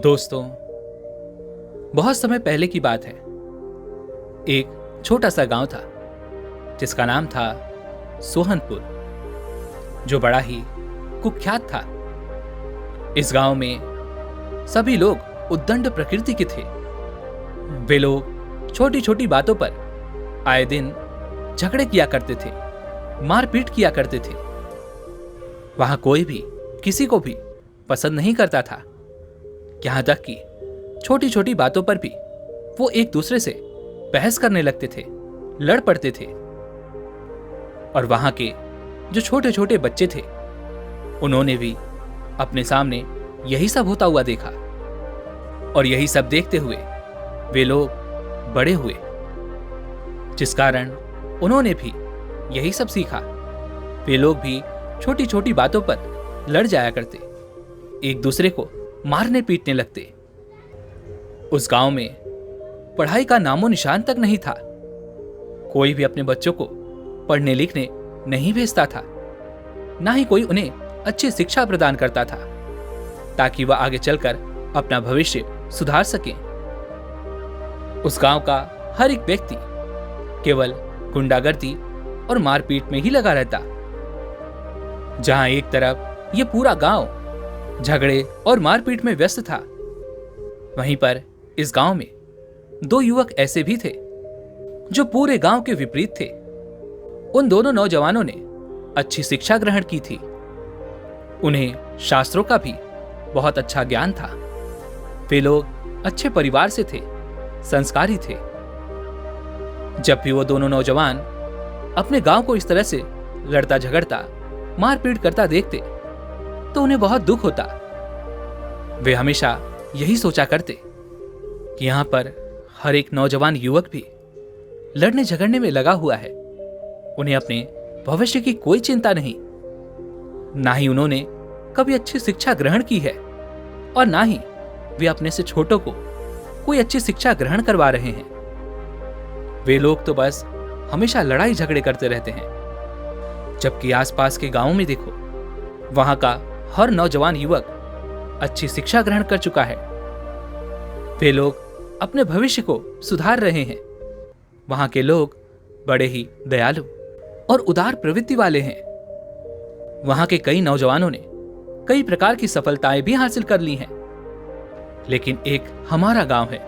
दोस्तों, बहुत समय पहले की बात है। एक छोटा सा गांव था जिसका नाम था सोहनपुर, जो बड़ा ही कुख्यात था। इस गांव में सभी लोग उद्दंड प्रकृति के थे। वे लोग छोटी छोटी बातों पर आए दिन झगड़े किया करते थे, मारपीट किया करते थे। वहां कोई भी किसी को भी पसंद नहीं करता था। यहां तक कि छोटी छोटी बातों पर भी वो एक दूसरे से बहस करने लगते थे, लड़ पड़ते थे। और वहां के जो छोटे छोटे बच्चे थे, उन्होंने भी अपने सामने यही सब होता हुआ देखा। और यही सब देखते हुए वे लोग बड़े हुए, जिस कारण उन्होंने भी यही सब सीखा। वे लोग भी छोटी छोटी बातों पर लड़ जाया करते, एक दूसरे को मारने पीटने लगते। उस गांव में पढ़ाई का नामो निशान तक नहीं था। कोई भी अपने बच्चों को पढ़ने लिखने नहीं भेजता था, ना ही कोई उन्हें अच्छी शिक्षा प्रदान करता था ताकि वह आगे चलकर अपना भविष्य सुधार सके। उस गांव का हर एक व्यक्ति केवल गुंडागर्दी और मारपीट में ही लगा रहता। जहां एक तरफ यह पूरा गांव झगड़े और मारपीट में व्यस्त था, वहीं पर इस गांव में दो युवक ऐसे भी थे जो पूरे गांव के विपरीत थे। उन दोनों नौजवानों ने अच्छी शिक्षा ग्रहण की थी। उन्हें शास्त्रों का भी बहुत अच्छा ज्ञान था। वे लोग अच्छे परिवार से थे, संस्कारी थे। जब भी वो दोनों नौजवान अपने गांव को इस तरह से लड़ता झगड़ता, मारपीट करता देखते तो उन्हें बहुत दुख होता। वे हमेशा यही सोचा करते कि यहां पर हर एक नौजवान युवक भी लड़ने झगड़ने में लगा हुआ है। उन्हें अपने भविष्य की कोई चिंता नहीं, ना ही उन्होंने कभी अच्छी शिक्षा ग्रहण की है और ना ही वे अपने से छोटों को कोई अच्छी शिक्षा ग्रहण करवा रहे हैं। वे लोग तो बस हमेशा लड़ाई झगड़े करते रहते हैं। जबकि आसपास के गांवों में देखो, वहां का हर नौजवान युवक अच्छी शिक्षा ग्रहण कर चुका है। वे लोग अपने भविष्य को सुधार रहे हैं। वहां के लोग बड़े ही दयालु और उदार प्रवृत्ति वाले हैं। वहां के कई नौजवानों ने कई प्रकार की सफलताएं भी हासिल कर ली हैं। लेकिन एक हमारा गांव है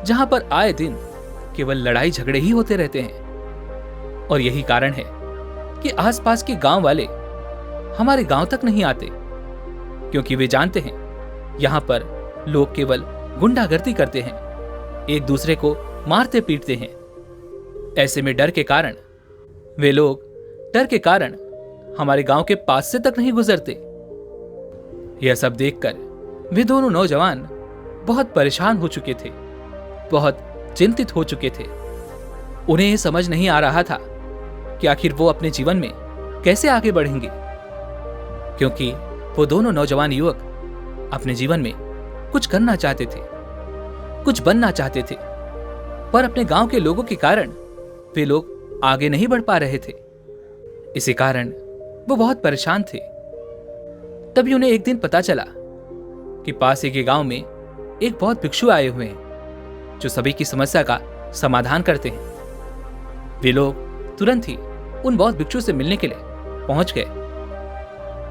जहां पर आए दिन केवल लड़ाई झगड़े ही होते रहते हैं। और यही कारण है कि आसपास के गांव वाले हमारे गांव तक नहीं आते, क्योंकि वे जानते हैं यहां पर लोग केवल गुंडागर्दी करते हैं, एक दूसरे को मारते पीटते हैं। ऐसे में डर के कारण हमारे गांव के पास से तक नहीं गुजरते। यह सब देखकर वे दोनों नौजवान बहुत परेशान हो चुके थे, बहुत चिंतित हो चुके थे। उन्हें यह समझ नहीं आ रहा था कि आखिर वो अपने जीवन में कैसे आगे बढ़ेंगे, क्योंकि वो दोनों नौजवान युवक अपने जीवन में कुछ करना चाहते थे, कुछ बनना चाहते थे, पर अपने गांव के लोगों के कारण वे लोग आगे नहीं बढ़ पा रहे थे। इसी कारण वो बहुत परेशान थे। तभी उन्हें एक दिन पता चला कि पास ही के गांव में एक बौद्ध भिक्षु आए हुए हैं जो सभी की समस्या का समाधान करते हैं। वे लोग तुरंत ही उन बौद्ध भिक्षु से मिलने के लिए पहुंच गए।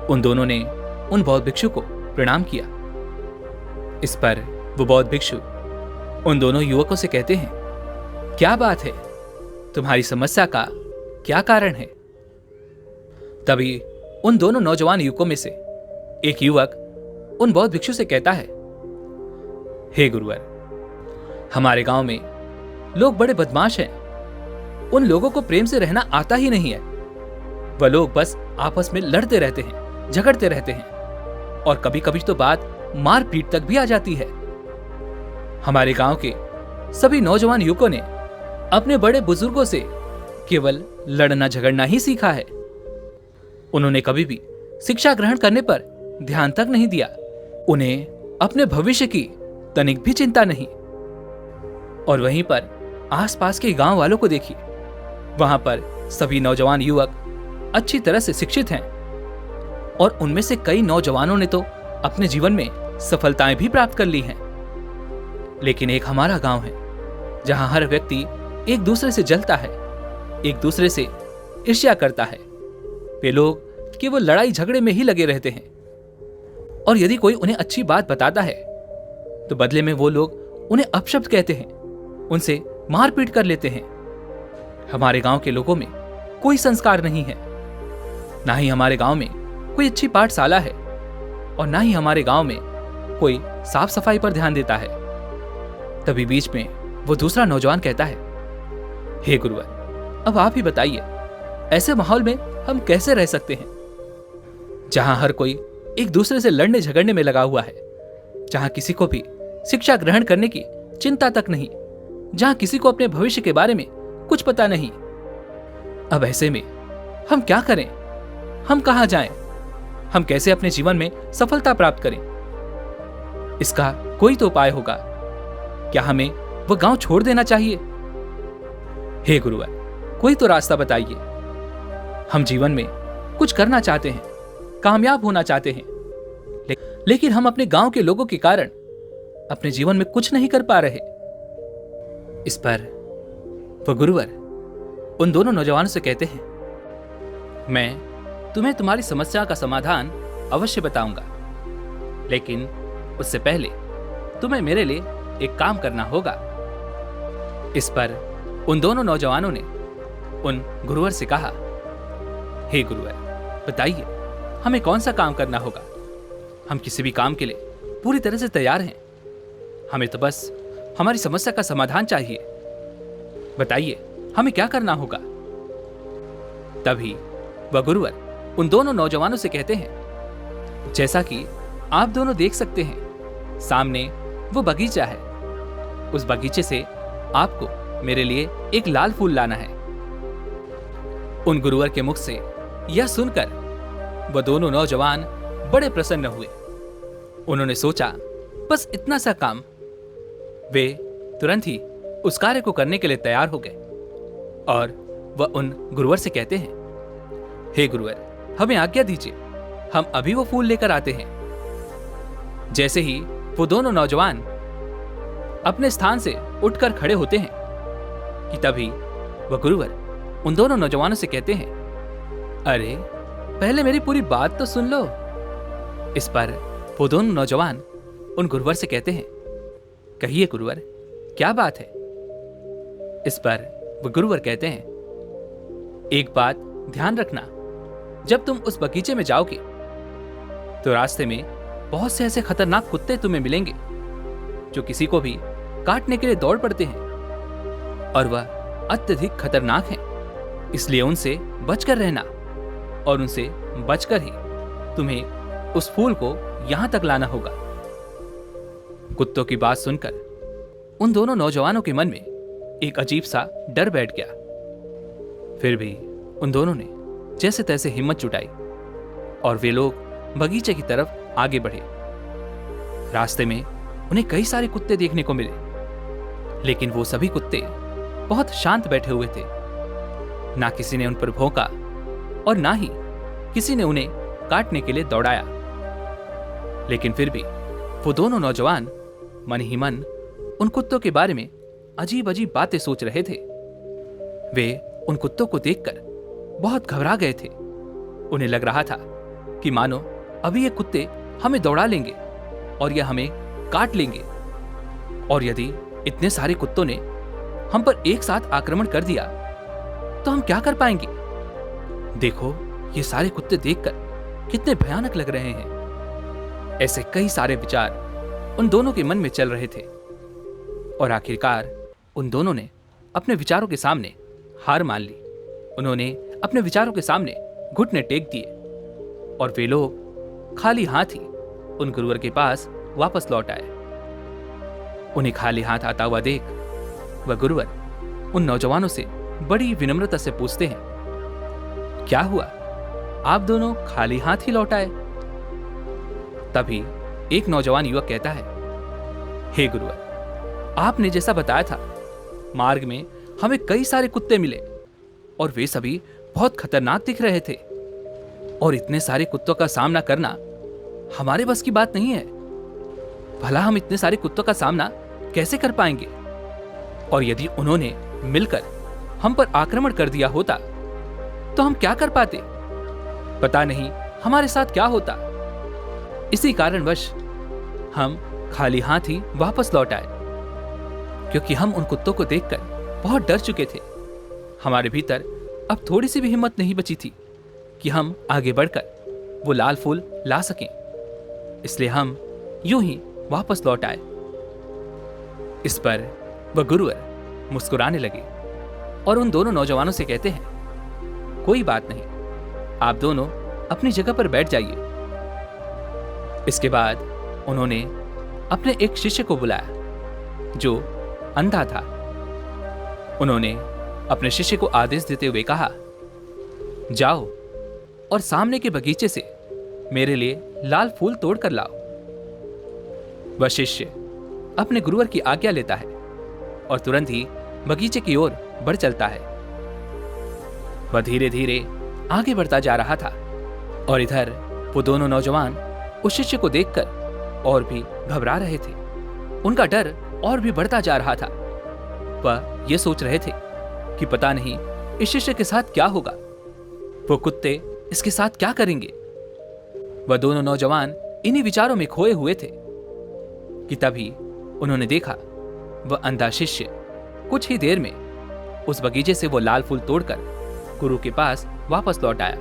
उन दोनों ने उन बौद्ध भिक्षु को प्रणाम किया। इस पर वो बौद्ध भिक्षु उन दोनों युवकों से कहते हैं, क्या बात है, तुम्हारी समस्या का क्या कारण है? तभी उन दोनों नौजवान युवकों में से एक युवक उन बौद्ध भिक्षु से कहता है, हे गुरुवर, हमारे गांव में लोग बड़े बदमाश हैं। उन लोगों को प्रेम से रहना आता ही नहीं है। वह लोग बस आपस में लड़ते रहते हैं, झगड़ते रहते हैं, और कभी कभी तो बात मारपीट तक भी आ जाती है। हमारे गांव के सभी नौजवान युवकों ने अपने बड़े बुजुर्गों से केवल लड़ना झगड़ना ही सीखा है। उन्होंने कभी भी शिक्षा ग्रहण करने पर ध्यान तक नहीं दिया। उन्हें अपने भविष्य की तनिक भी चिंता नहीं। और वहीं पर आसपास के गांव वालों को देखिए, वहां पर सभी नौजवान युवक अच्छी तरह से शिक्षित हैं, और उनमें से कई नौजवानों ने तो अपने जीवन में सफलताएं भी प्राप्त कर ली हैं। लेकिन एक हमारा गांव है जहां हर व्यक्ति एक दूसरे से जलता है, एक दूसरे से ईर्ष्या करता है। वे लोग केवल लड़ाई झगड़े में ही लगे रहते हैं, और यदि कोई उन्हें अच्छी बात बताता है तो बदले में वो लोग उन्हें अपशब्द कहते हैं, उनसे मारपीट कर लेते हैं। हमारे गांव के लोगों में कोई संस्कार नहीं है, ना ही हमारे गांव में कोई अच्छी पाठशाला है, और ना ही हमारे गांव में कोई साफ सफाई पर ध्यान देता है। तभी बीच में वो दूसरा नौजवान कहता है, हे गुरुवर, अब आप ही बताइए, ऐसे माहौल में हम कैसे रह सकते हैं, जहां हर कोई एक दूसरे से लड़ने झगड़ने में लगा हुआ है, जहां किसी को भी शिक्षा ग्रहण करने की चिंता तक नहीं, जहां किसी को अपने भविष्य के बारे में कुछ पता नहीं। अब ऐसे में हम क्या करें? हम कहां जाएं? हम कैसे अपने जीवन में सफलता प्राप्त करें? इसका कोई तो उपाय होगा। क्या हमें वह गांव छोड़ देना चाहिए? हे गुरुवर, कोई तो रास्ता बताइए। हम जीवन में कुछ करना चाहते हैं, कामयाब होना चाहते हैं, लेकिन हम अपने गांव के लोगों के कारण अपने जीवन में कुछ नहीं कर पा रहे। इस पर वह गुरुवर उन दोनों नौजवानों से कहते हैं, मैं तुम्हें तुम्हारी समस्या का समाधान अवश्य बताऊंगा, लेकिन उससे पहले तुम्हें मेरे लिए एक काम करना होगा। इस पर उन दोनों नौजवानों ने उन गुरुवर से कहा, हे गुरुवर, बताइए हमें कौन सा काम करना होगा? हम किसी भी काम के लिए पूरी तरह से तैयार हैं। हमें तो बस हमारी समस्या का समाधान चाहिए। बताइए हमें क्या करना होगा? तभी वह गुरुवर उन दोनों नौजवानों से कहते हैं, जैसा कि आप दोनों देख सकते हैं, सामने वो बगीचा है। उस बगीचे से आपको मेरे लिए एक लाल फूल लाना है। उन गुरुवर के मुख से यह सुनकर वह दोनों नौजवान बड़े प्रसन्न हुए। उन्होंने सोचा, बस इतना सा काम। वे तुरंत ही उस कार्य को करने के लिए तैयार हो गए, और वह उन गुरुवर से कहते हैं, हे गुरुवर, हमें आज्ञा दीजिए, हम अभी वो फूल लेकर आते हैं। जैसे ही वो दोनों नौजवान अपने स्थान से उठकर खड़े होते हैं कि तभी वह गुरुवर उन दोनों नौजवानों से कहते हैं, अरे पहले मेरी पूरी बात तो सुन लो। इस पर वो दोनों नौजवान उन गुरुवर से कहते हैं, कहिए गुरुवर, क्या बात है? इस पर वो गुरुवर कहते हैं, एक बात ध्यान रखना, जब तुम उस बगीचे में जाओगे तो रास्ते में बहुत से ऐसे खतरनाक कुत्ते तुम्हें मिलेंगे जो किसी को भी काटने के लिए दौड़ पड़ते हैं, और वह अत्यधिक खतरनाक हैं। इसलिए उनसे बचकर रहना, और उनसे बचकर ही तुम्हें उस फूल को यहां तक लाना होगा। कुत्तों की बात सुनकर उन दोनों नौजवानों के मन में एक अजीब सा डर बैठ गया। फिर भी उन दोनों ने जैसे तैसे हिम्मत जुटाई, और वे लोग बगीचे की तरफ आगे बढ़े। रास्ते में उन्हें कई सारे कुत्ते देखने को मिले, लेकिन वो सभी कुत्ते बहुत शांत बैठे हुए थे। ना किसी ने उन पर भौंका, और ना ही किसी ने उन्हें काटने के लिए दौड़ाया। लेकिन फिर भी वो दोनों नौजवान मन ही मन उन कुत्तों के बारे में अजीब अजीब बातें सोच रहे थे। वे उन कुत्तों को देखकर बहुत घबरा गए थे। उन्हें लग रहा था कि मानो अभी ये कुत्ते हमें दौड़ा लेंगे और ये हमें काट लेंगे, और यदि इतने सारे कुत्तों ने हम पर एक साथ आक्रमण कर दिया तो हम क्या कर पाएंगे? देखो, ये सारे कुत्ते देखकर कितने भयानक लग रहे हैं। ऐसे कई सारे विचार उन दोनों के मन में चल रहे थे, और आखिरकार उन दोनों ने अपने विचारों के सामने हार मान ली। उन्होंने अपने विचारों के सामने घुटने टेक दिए, और वे लोग खाली हाथ ही उन गुरुवर के पास वापस लौट आए। उन्हें खाली हाथ आता हुआ देख वह गुरुवर उन नौजवानों से बड़ी विनम्रता से पूछते हैं, क्या हुआ, आप दोनों खाली हाथ ही लौट आए? तभी एक नौजवान युवक कहता है, हे गुरुवर, आपने जैसा बताया था, मार्ग में हमें कई सारे कुत्ते मिले और वे सभी बहुत खतरनाक दिख रहे थे, और इतने सारे कुत्तों का सामना करना हमारे बस की बात नहीं है। भला हम इतने सारे कुत्तों का सामना कैसे कर पाएंगे? और यदि उन्होंने मिलकर हम पर आक्रमण कर दिया होता तो हम क्या कर पाते? पता नहीं हमारे साथ क्या होता। इसी कारणवश हम खाली हाथ ही वापस लौट आए, क्योंकि हम उन कुत्तों को देखकर बहुत डर चुके थे। हमारे भीतर अब थोड़ी सी भी हिम्मत नहीं बची थी कि हम आगे बढ़कर वो लाल फूल ला सकें। इसलिए हम यूं ही वापस लौट आए। इस पर वह गुरुवर मुस्कुराने लगे और उन दोनों नौजवानों से कहते हैं, कोई बात नहीं, आप दोनों अपनी जगह पर बैठ जाइए। इसके बाद उन्होंने अपने एक शिष्य को बुलाया जो अंधा था। उन्होंने अपने शिष्य को आदेश देते हुए कहा, जाओ और सामने के बगीचे से मेरे लिए लाल फूल तोड़ कर लाओ। वह शिष्य अपने गुरुवर की आज्ञा लेता है और तुरंत ही बगीचे की ओर बढ़ चलता है। वह धीरे धीरे आगे बढ़ता जा रहा था और इधर वो दोनों नौजवान उस शिष्य को देखकर और भी घबरा रहे थे। उनका डर और भी बढ़ता जा रहा था। वह ये सोच रहे थे कि पता नहीं इस शिष्य के साथ क्या होगा, वो कुत्ते इसके साथ क्या करेंगे। वह दोनों नौजवान इन्हीं विचारों में खोए हुए थे कि तभी उन्होंने देखा वह अंधा शिष्य कुछ ही देर में उस बगीचे से वो लाल फूल तोड़कर गुरु के पास वापस लौट आया।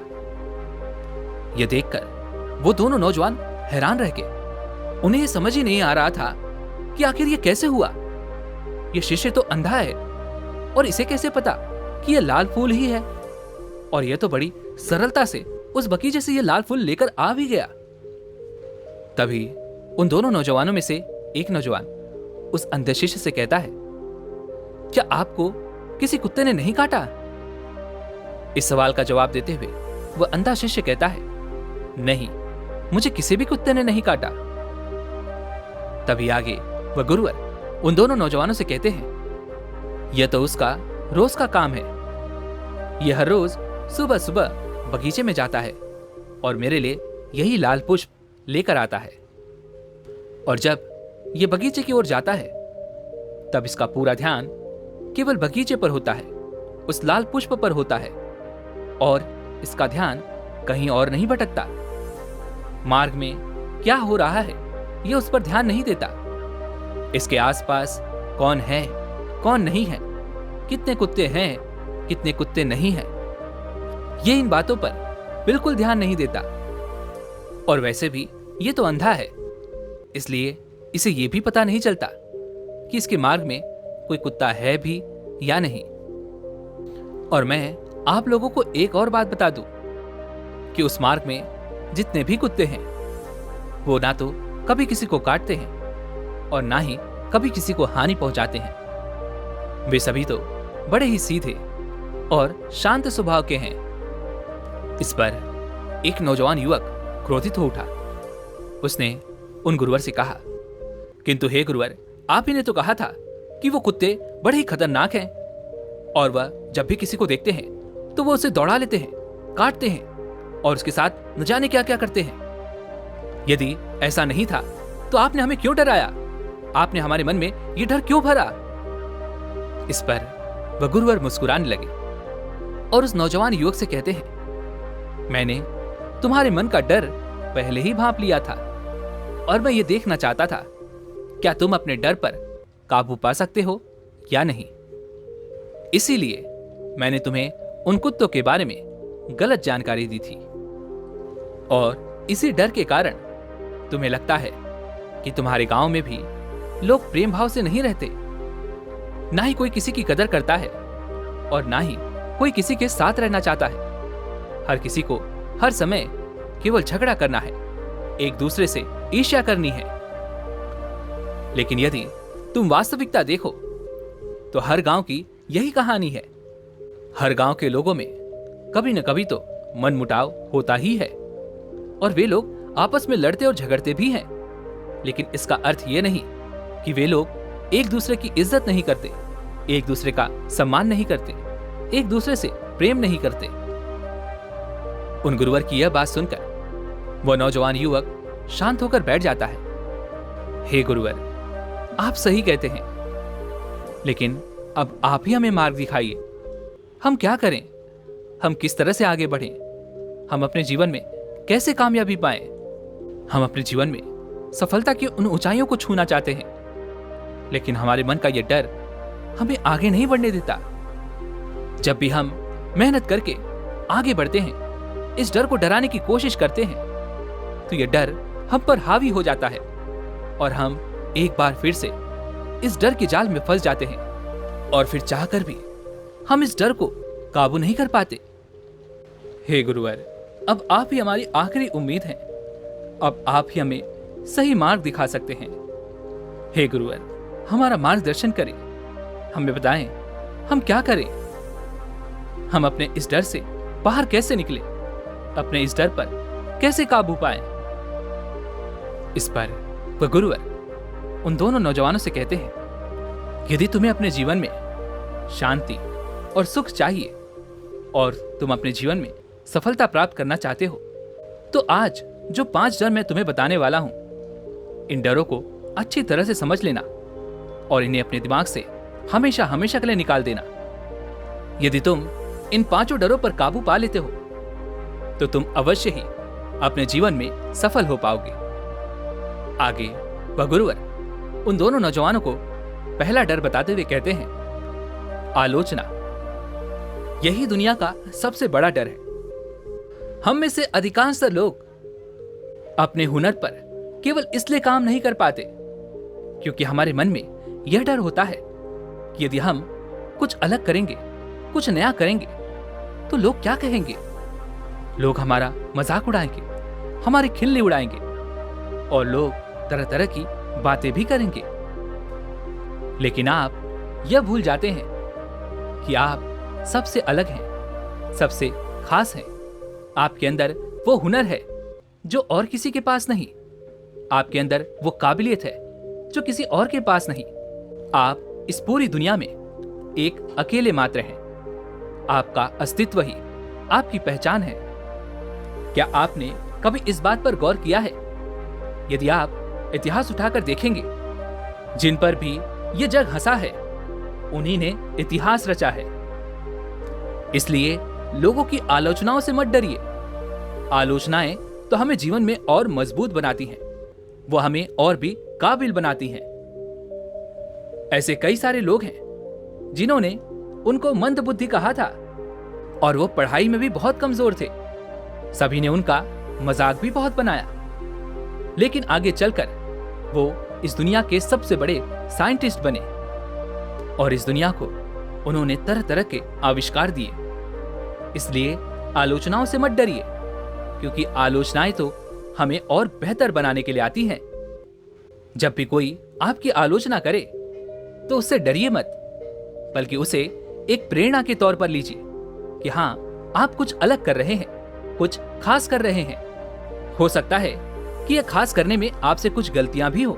यह देखकर वो दोनों नौजवान हैरान रह गए। उन्हें यह समझ ही नहीं आ रहा था कि आखिर ये कैसे हुआ। ये शिष्य तो अंधा है और इसे कैसे पता कि यह लाल फूल ही है, और यह तो बड़ी सरलता से उस बगीचे से यह लाल फूल लेकर आ भी गया। तभी उन दोनों नौजवानों में से एक नौजवान उस अंधे शिष्य से कहता है, क्या आपको किसी कुत्ते ने नहीं काटा? इस सवाल का जवाब देते हुए वह अंधा शिष्य कहता है, नहीं, मुझे किसी भी कुत्ते ने नहीं काटा। तभी आगे वह गुरुवर उन दोनों नौजवानों से कहते हैं, यह तो उसका रोज का काम है। यह हर रोज सुबह सुबह बगीचे में जाता है और मेरे लिए यही लाल पुष्प लेकर आता है, और जब यह बगीचे की ओर जाता है तब इसका पूरा ध्यान केवल बगीचे पर होता है, उस लाल पुष्प पर होता है, और इसका ध्यान कहीं और नहीं भटकता। मार्ग में क्या हो रहा है यह उस पर ध्यान नहीं देता। इसके आसपास कौन है कौन नहीं है, कितने कुत्ते हैं कितने कुत्ते नहीं हैं, ये इन बातों पर बिल्कुल ध्यान नहीं देता। और वैसे भी ये तो अंधा है, इसलिए इसे ये भी पता नहीं चलता कि इसके मार्ग में कोई कुत्ता है भी या नहीं। और मैं आप लोगों को एक और बात बता दूं कि उस मार्ग में जितने भी कुत्ते हैं वो ना तो कभी किसी को काटते हैं और ना ही कभी किसी को हानि पहुंचाते हैं। वे सभी तो बड़े ही सीधे और शांत स्वभाव के हैं। इस पर एक नौजवान युवक क्रोधित हो उठा। उसने उन गुरुवर से कहा, किंतु हे गुरुवर, आप ही ने तो कहा था कि वो कुत्ते बड़े ही खतरनाक हैं, और वह जब भी किसी को देखते हैं तो वो उसे दौड़ा लेते हैं, काटते हैं और उसके साथ न जाने क्या क्या करते हैं। यदि ऐसा नहीं था तो आपने हमें क्यों डराया? आपने हमारे मन में ये डर क्यों भरा? इस पर वह गुरुवर मुस्कुराने लगे और उस नौजवान युवक से कहते हैं, मैंने तुम्हारे मन का डर पहले ही भांप लिया था और मैं ये देखना चाहता था क्या तुम अपने डर पर काबू पा सकते हो या नहीं। इसीलिए मैंने तुम्हें उन कुत्तों के बारे में गलत जानकारी दी थी, और इसी डर के कारण तुम्हें लगता है कि तुम्हारे गांव में भी लोग प्रेम भाव से नहीं रहते, ना ही कोई किसी की कदर करता है और ना ही कोई किसी के साथ रहना चाहता है। हर किसी को हर समय केवल झगड़ा करना है, एक दूसरे से ईर्ष्या करनी है। लेकिन यदि तुम वास्तविकता देखो तो हर गांव की यही कहानी है। हर गांव के लोगों में कभी न कभी तो मनमुटाव होता ही है और वे लोग आपस में लड़ते और झगड़ते भी हैं, लेकिन इसका अर्थ ये नहीं कि वे लोग एक दूसरे की इज्जत नहीं करते, एक दूसरे का सम्मान नहीं करते, एक दूसरे से प्रेम नहीं करते। उन गुरुवर की यह बात सुनकर वह नौजवान युवक शांत होकर बैठ जाता है हे गुरुवर, आप सही कहते हैं, लेकिन अब आप ही हमें मार्ग दिखाइए। हम क्या करें? हम किस तरह से आगे बढ़ें? हम अपने जीवन में कैसे कामयाबी पाएं? हम अपने जीवन में सफलता की उन ऊंचाइयों को छूना चाहते हैं, लेकिन हमारे मन का यह डर हमें आगे नहीं बढ़ने देता। जब भी हम मेहनत करके आगे बढ़ते हैं, इस डर को डराने की कोशिश करते हैं, तो यह डर हम पर हावी हो जाता है और हम एक बार फिर से इस डर के जाल में फंस जाते हैं और फिर चाहकर भी हम इस डर को काबू नहीं कर पाते। हे गुरुवर, अब आप ही हमारी आखिरी उम्मीद हैं। अब आप ही हमें सही मार्ग दिखा सकते हैं। हे गुरुवर, हमारा मार्गदर्शन करें, हमें बताएं हम क्या करें। हम अपने इस डर से बाहर कैसे निकलें, अपने इस डर पर कैसे काबू पाएं। इस पर वह गुरुवर उन दोनों नौजवानों से कहते हैं, यदि तुम्हें अपने जीवन में शांति और सुख चाहिए और तुम अपने जीवन में सफलता प्राप्त करना चाहते हो, तो आज जो 5 डर मैं तुम्हें बताने वाला हूं, इन डरों को अच्छी तरह से समझ लेना और इन्हें अपने दिमाग से हमेशा हमेशा के लिए निकाल देना। यदि तुम इन 5 डरों पर काबू पा लेते हो, तो तुम अवश्य ही अपने जीवन में सफल हो पाओगे। आगे वह गुरुवर उन दोनों नौजवानों को पहला डर बताते हुए कहते हैं, आलोचना। यही दुनिया का सबसे बड़ा डर है। हम में से अधिकांश लोग अपने हुनर पर केवल इसलिए काम नहीं कर पाते क्योंकि हमारे मन में यह डर होता है कि यदि हम कुछ अलग करेंगे, कुछ नया करेंगे, तो लोग क्या कहेंगे। लोग हमारा मजाक उड़ाएंगे, हमारी खिल्ली उड़ाएंगे और लोग तरह तरह की बातें भी करेंगे। लेकिन आप यह भूल जाते हैं कि आप सबसे अलग हैं, सबसे खास हैं। आपके अंदर वो हुनर है जो और किसी के पास नहीं। आपके अंदर वो काबिलियत है जो किसी और के पास नहीं। आप इस पूरी दुनिया में एक अकेले मात्र हैं। आपका अस्तित्व ही आपकी पहचान है। क्या आपने कभी इस बात पर गौर किया है, यदि आप इतिहास उठाकर देखेंगे, जिन पर भी ये जग हंसा है, उन्हीं ने इतिहास रचा है। इसलिए लोगों की आलोचनाओं से मत डरिए। आलोचनाएं तो हमें जीवन में और मजबूत बनाती हैं, वो हमें और भी काबिल बनाती हैं। ऐसे कई सारे लोग हैं जिन्होंने उनको मंदबुद्धि कहा था और वो पढ़ाई में भी बहुत कमजोर थे। सभी ने उनका मजाक भी बहुत बनाया, लेकिन आगे चलकर वो इस दुनिया के सबसे बड़े साइंटिस्ट बने और इस दुनिया को उन्होंने तरह तरह के आविष्कार दिए। इसलिए आलोचनाओं से मत डरिए, क्योंकि आलोचनाएं तो हमें और बेहतर बनाने के लिए आती हैं। जब भी कोई आपकी आलोचना करे तो उससे डरिए मत, बल्कि उसे एक प्रेरणा के तौर पर लीजिए कि हाँ, आप कुछ अलग कर रहे हैं, कुछ खास कर रहे हैं। हो सकता है कि यह खास करने में आपसे कुछ गलतियां भी हो,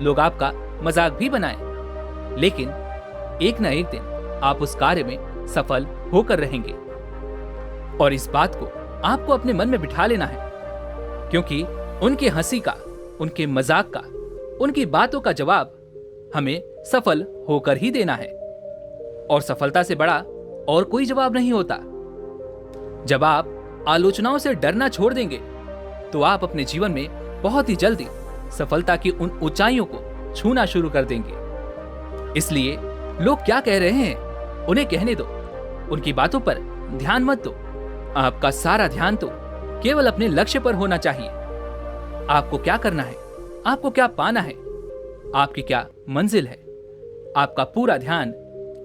लोग आपका मजाक भी बनाएं, लेकिन एक न एक दिन आप उस कार्य में सफल होकर रहेंगे। और इस बात को आपको अपने मन में बिठा लेना है, क्योंकि उनके हंसी का, उनके मजाक का, उनकी बातों का जवाब हमें सफल होकर ही देना है। और सफलता से बड़ा और कोई जवाब नहीं होता। जब आप आलोचनाओं से डरना छोड़ देंगे, तो आप अपने जीवन में बहुत ही जल्दी सफलता की उन ऊंचाइयों को छूना शुरू कर देंगे। इसलिए लोग क्या कह रहे हैं उन्हें कहने दो, उनकी बातों पर ध्यान मत दो। आपका सारा ध्यान तो केवल अपने लक्ष्य पर होना चाहिए। आपको क्या करना है, आपको क्या पाना है, आपकी क्या मंजिल है, आपका पूरा ध्यान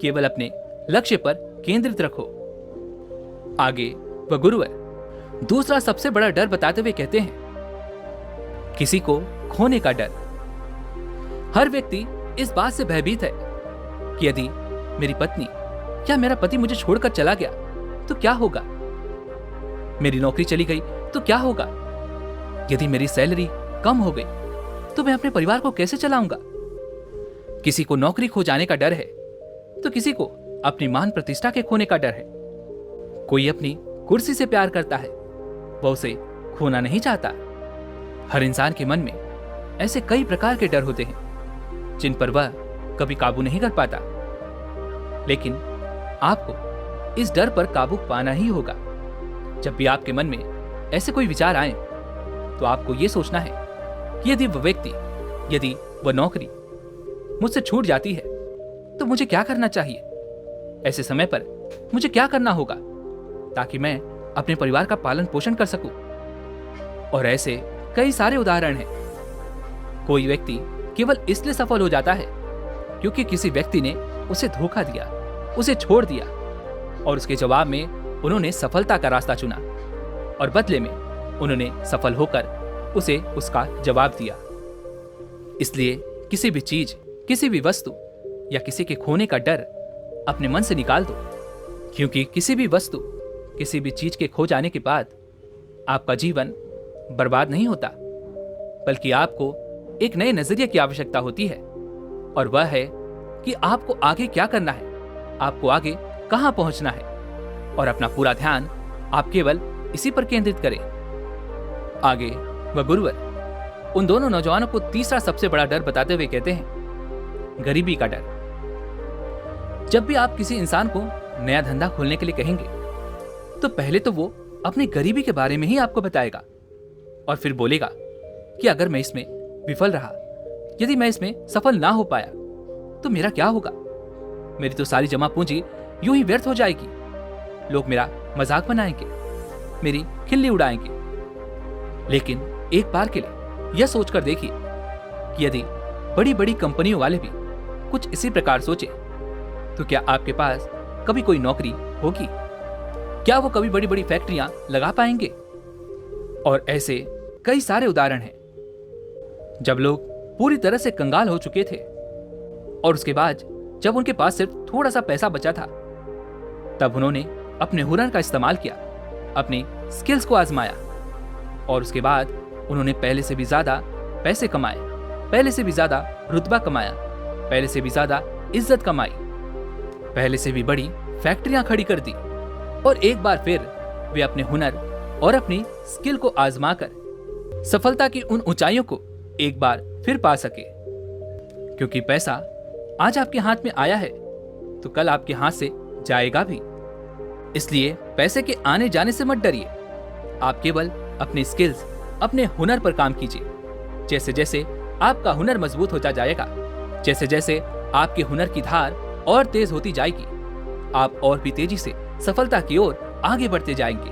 केवल अपने लक्ष्य पर केंद्रित रखो। आगे वह गुरुवर दूसरा सबसे बड़ा डर बताते हुए कहते हैं, किसी को खोने का डर। हर व्यक्ति इस बात से भयभीत है कि यदि मेरी पत्नी या मेरा पति मुझे छोड़कर चला गया तो क्या होगा, मेरी नौकरी चली गई तो क्या होगा, यदि मेरी सैलरी कम हो गई तो मैं अपने परिवार को कैसे चलाऊंगा। किसी को नौकरी खो जाने का डर है तो किसी को अपनी मान प्रतिष्ठा के खोने का डर है। कोई अपनी कुर्सी से प्यार करता है, वह उसे खोना नहीं चाहता। हर इंसान के मन में ऐसे कई प्रकार के डर होते हैं जिन पर वह कभी काबू नहीं कर पाता, लेकिन आपको इस डर पर काबू पाना ही होगा। जब भी आपके मन में ऐसे कोई विचार आए तो आपको यह सोचना है कि यदि वह व्यक्ति, यदि वह नौकरी मुझसे छूट जाती है तो मुझे क्या करना चाहिए, ऐसे समय पर मुझे क्या करना होगा ताकि मैं अपने परिवार का पालन पोषण कर सकूं। और ऐसे कई सारे उदाहरण हैं। कोई व्यक्ति केवल इसलिए सफल हो जाता है क्योंकि किसी व्यक्ति ने उसे धोखा दिया, उसे छोड़ दिया और उसके जवाब में उन्होंने सफलता का रास्ता चुना और बदले में उन्होंने सफल होकर उसे उसका जवाब दिया। इसलिए किसी भी चीज, किसी भी वस्तु या किसी के खोने का डर अपने मन से निकाल दो, क्योंकि किसी भी वस्तु, किसी भी चीज के खो जाने के बाद आपका जीवन बर्बाद नहीं होता, बल्कि आपको एक नए नजरिए की आवश्यकता होती है, और वह है कि आपको आगे क्या करना है, आपको आगे कहां पहुंचना है, और अपना पूरा ध्यान आप केवल इसी पर केंद्रित करें। आगे वह गुरुवर उन दोनों नौजवानों को तीसरा सबसे बड़ा डर बताते हुए कहते हैं, गरीबी का डर। जब भी आप किसी इंसान को नया धंधा खोलने के लिए कहेंगे तो पहले तो वो अपनी गरीबी के बारे में ही आपको बताएगा और फिर बोलेगा कि अगर मैं इसमें विफल रहा, यदि मैं इसमें सफल ना हो पाया तो मेरा क्या होगा, मेरी तो सारी जमा पूंजी यूं ही व्यर्थ हो जाएगी, लोग मेरा मजाक बनाएंगे, मेरी खिल्ली उड़ाएंगे। लेकिन एक बार के लिए यह सोचकर देखिए कि यदि बड़ी बड़ी कंपनियों वाले भी कुछ इसी प्रकार सोचे तो क्या आपके पास कभी कोई नौकरी होगी? क्या वो कभी बड़ी बड़ी फैक्ट्रियां लगा पाएंगे? और ऐसे कई सारे उदाहरण हैं। जब लोग पूरी तरह से कंगाल हो चुके थे और उसके बाद जब उनके पास सिर्फ थोड़ा सा पैसा बचा था, तब उन्होंने अपने हुनर का इस्तेमाल किया, अपनी स्किल्स को आजमाया और उसके बाद उन्होंने पहले से भी ज्यादा पैसे कमाए, पहले से भी ज्यादा रुतबा कमाया, पहले से भी ज्यादा इज्जत कमाई, पहले से भी बड़ी फैक्ट्रियां खड़ी कर दी और एक बार फिर वे अपने हुनर और अपनी स्किल को आजमा कर सफलता की उन ऊंचाइयों को एक बार फिर पा सके। क्योंकि पैसा आज आपके हाथ में आया है तो कल आपके हाथ से जाएगा भी। इसलिए पैसे के आने जाने से मत डरिए, आप केवल अपनी स्किल्स, अपने हुनर पर काम कीजिए। जैसे जैसे आपका हुनर मजबूत होता जाएगा, जैसे जैसे आपके हुनर की धार और तेज होती जाएगी, आप और भी तेजी से सफलता की ओर आगे बढ़ते जाएंगे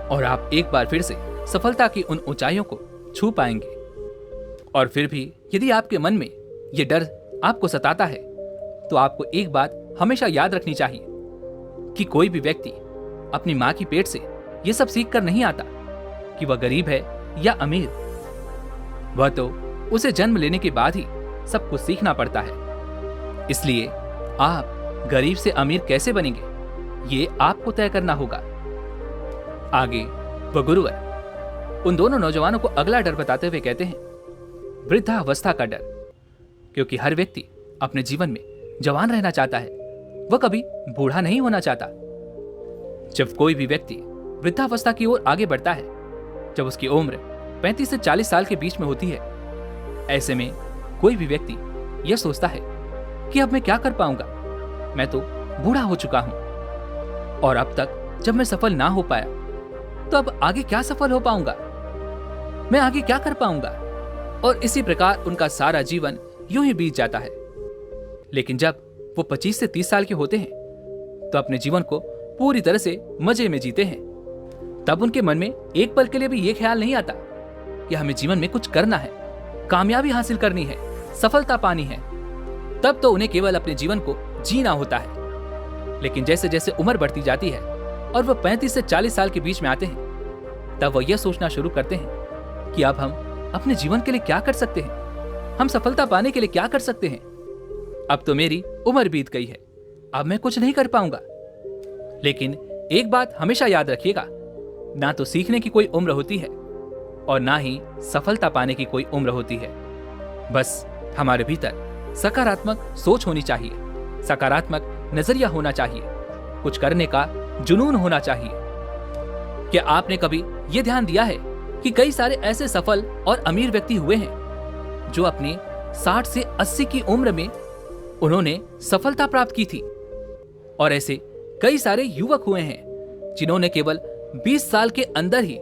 और आप एक बार फिर से सफलता की उन ऊंचाइयों को छू पाएंगे। और फिर भी यदि आपके मन में यह डर आपको सताता है तो आपको एक बात हमेशा याद रखनी चाहिए कि कोई भी व्यक्ति अपनी मां की पेट से यह सब सीख कर नहीं आता कि वह गरीब है या अमीर। वह तो उसे जन्म लेने के बाद ही सब कुछ सीखना पड़ता है। इसलिए आप गरीब से अमीर कैसे बनेंगे, ये आपको तय करना होगा। आगे वह गुरुवर उन दोनों नौजवानों को अगला डर बताते हुए कहते हैं, वृद्धावस्था का डर। क्योंकि हर व्यक्ति अपने जीवन में जवान रहना चाहता है, वह कभी बूढ़ा नहीं होना चाहता। जब कोई भी व्यक्ति वृद्धावस्था की ओर आगे बढ़ता है, जब उसकी उम्र 35 से 40 साल के बीच में होती है, ऐसे में कोई भी व्यक्ति यह सोचता है कि अब मैं क्या कर पाऊंगा, मैं तो बूढ़ा हो चुका हूं और अब तक जब मैं सफल ना हो पाया तो अब आगे क्या सफल हो पाऊंगा, मैं आगे क्या कर पाऊंगा। और इसी प्रकार उनका सारा जीवन यूं ही बीत जाता है। लेकिन जब वो 25 से 30 साल के होते हैं तो अपने जीवन को पूरी तरह से मजे में जीते हैं। तब उनके मन में एक पल के लिए भी ये ख्याल नहीं आता कि हमें जीवन में कुछ करना है, कामयाबी हासिल करनी है, सफलता पानी है। तब तो उन्हें केवल अपने जीवन को जीना होता है। लेकिन जैसे जैसे उम्र बढ़ती जाती है और वह 35 से 40 साल के बीच में आते हैं, तब वह यह सोचना शुरू करते हैं कि अब हम अपने जीवन के लिए क्या कर सकते हैं, हम सफलता पाने के लिए क्या कर सकते हैं। अब तो मेरी उम्र बीत गई है, अब मैं कुछ नहीं कर पाऊंगा। लेकिन एक बात हमेशा याद रखिएगा, ना तो सीखने की कोई उम्र होती है और ना ही सफलता पाने की कोई उम्र होती है। बस हमारे भीतर सकारात्मक सोच होनी चाहिए, सकारात्मक नजरिया होना चाहिए, कुछ करने का जुनून होना चाहिए। क्या आपने कभी यह ध्यान दिया है कि कई सारे ऐसे सफल और अमीर व्यक्ति हुए हैं जो अपनी 60 से 80 की उम्र में उन्होंने सफलता प्राप्त की थी। और ऐसे कई सारे युवक हुए हैं जिन्होंने केवल 20 साल के अंदर ही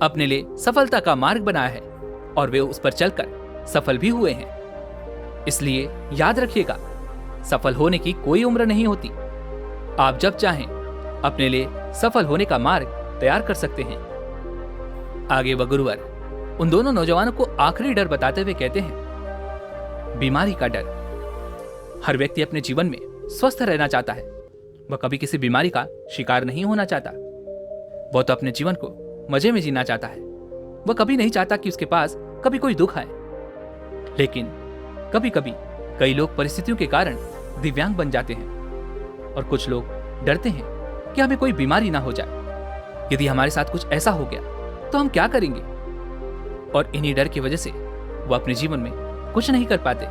अपने लिए सफलता का मार्ग बनाया है और वे उस पर चलकर सफल भी हुए हैं। इसलिए याद रखिएगा, सफल होने की कोई उम्र नहीं होती। आप जब चाहें अपने लिए सफल होने का मार्ग तैयार कर सकते हैं। आगे वह गुरुवर उन दोनों नौजवानों को आखिरी डर बताते हुए कहते हैं, बीमारी का डर। हर व्यक्ति अपने जीवन में स्वस्थ रहना चाहता है। वह कभी किसी बीमारी का शिकार नहीं होना चाहता। वह तो अपने जीवन को मजे में जीना चाहता है। वह कभी नहीं चाहता कि उसके पास कभी कोई दुख आए। लेकिन कभी कभी कई लोग परिस्थितियों के कारण दिव्यांग बन जाते हैं और कुछ लोग डरते हैं कि हमें कोई बीमारी ना हो जाए। यदि हमारे साथ कुछ ऐसा हो गया तो हम क्या करेंगे? और इन्हीं डर की वजह से वो अपने जीवन में कुछ नहीं कर पाते।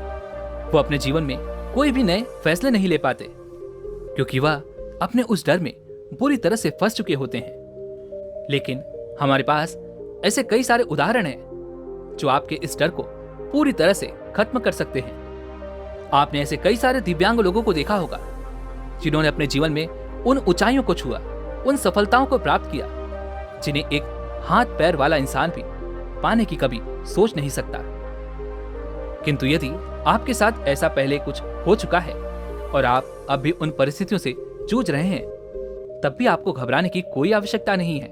वो अपने जीवन में कोई भी नए फैसले नहीं ले पाते, क्योंकि वह अपने उस डर में बुरी तरह से फंस चुके होते हैं। लेकिन हमारे पास ऐसे कई सारे उदाहरण हैं जो आपके इस डर को पूरी तरह से खत्म कर सकते हैं। आपने ऐसे कई सारे दिव्यांग लोगों को देखा होगा जिन्होंने अपने जीवन में उन ऊंचाइयों को छुआ, उन सफलताओं को प्राप्त किया जिन्हें एक हाथ पैर वाला इंसान भी पाने की कभी सोच नहीं सकता। किंतु यदि आपके साथ ऐसा पहले कुछ हो चुका है और आप अब भी उन परिस्थितियों से जूझ रहे हैं, तब भी आपको घबराने की कोई आवश्यकता नहीं है।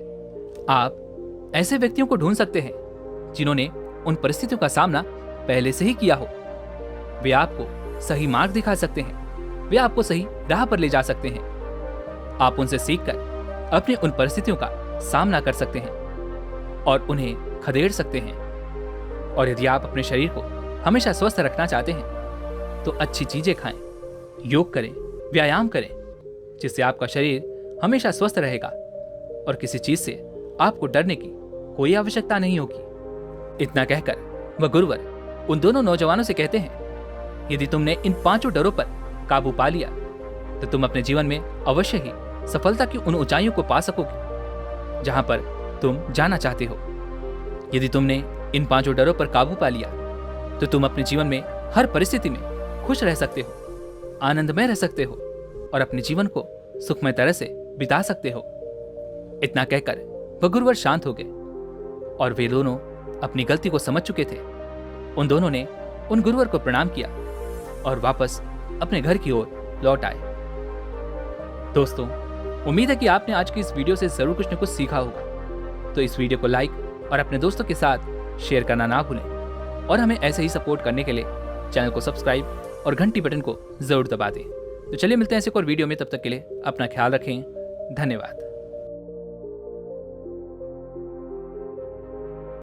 आप ऐसे व्यक्तियों को ढूंढ सकते हैं जिन्होंने उन परिस्थितियों का सामना पहले से ही किया हो। वे आपको सही मार्ग दिखा सकते हैं। वे आपको सही राह पर ले जा सकते हैं। आप उनसे सीखकर अपनी उन परिस्थितियों का सामना कर सकते हैं और उन्हें खदेड़ सकते हैं। और यदि आप अपने शरीर को हमेशा स्वस्थ रखना चाहते हैं तो अच्छी चीजें खाएं, योग करें, व्यायाम करें, जिससे आपका शरीर हमेशा स्वस्थ रहेगा और किसी चीज से आपको डरने की कोई आवश्यकता नहीं होगी। इतना कहकर वह गुरुवर उन दोनों नौजवानों से कहते हैं, यदि तुमने इन 5 डरों पर काबू पा लिया तो तुम अपने जीवन में अवश्य ही सफलता की उन ऊंचाइयों को पा सकोगे जहां पर तुम जाना चाहते हो। यदि तुमने इन 5 डरों पर काबू पा लिया तो तुम अपने जीवन में हर परिस्थिति में खुश रह सकते हो, आनंदमय रह सकते हो और अपने जीवन को सुखमय तरह से बिता सकते हो। इतना कहकर वह गुरुवर शांत हो गए और वे दोनों अपनी गलती को समझ चुके थे। उन दोनों ने उन गुरुवर को प्रणाम किया और वापस अपने घर की ओर लौट आए। दोस्तों, उम्मीद है कि आपने आज की इस वीडियो से जरूर कुछ न कुछ सीखा होगा। तो इस वीडियो को लाइक और अपने दोस्तों के साथ शेयर करना ना भूलें और हमें ऐसे ही सपोर्ट करने के लिए चैनल को सब्सक्राइब और घंटी बटन को जरूर दबा दें। तो चलिए मिलते हैं ऐसे एक और वीडियो में। तब तक के लिए अपना ख्याल रखें। धन्यवाद।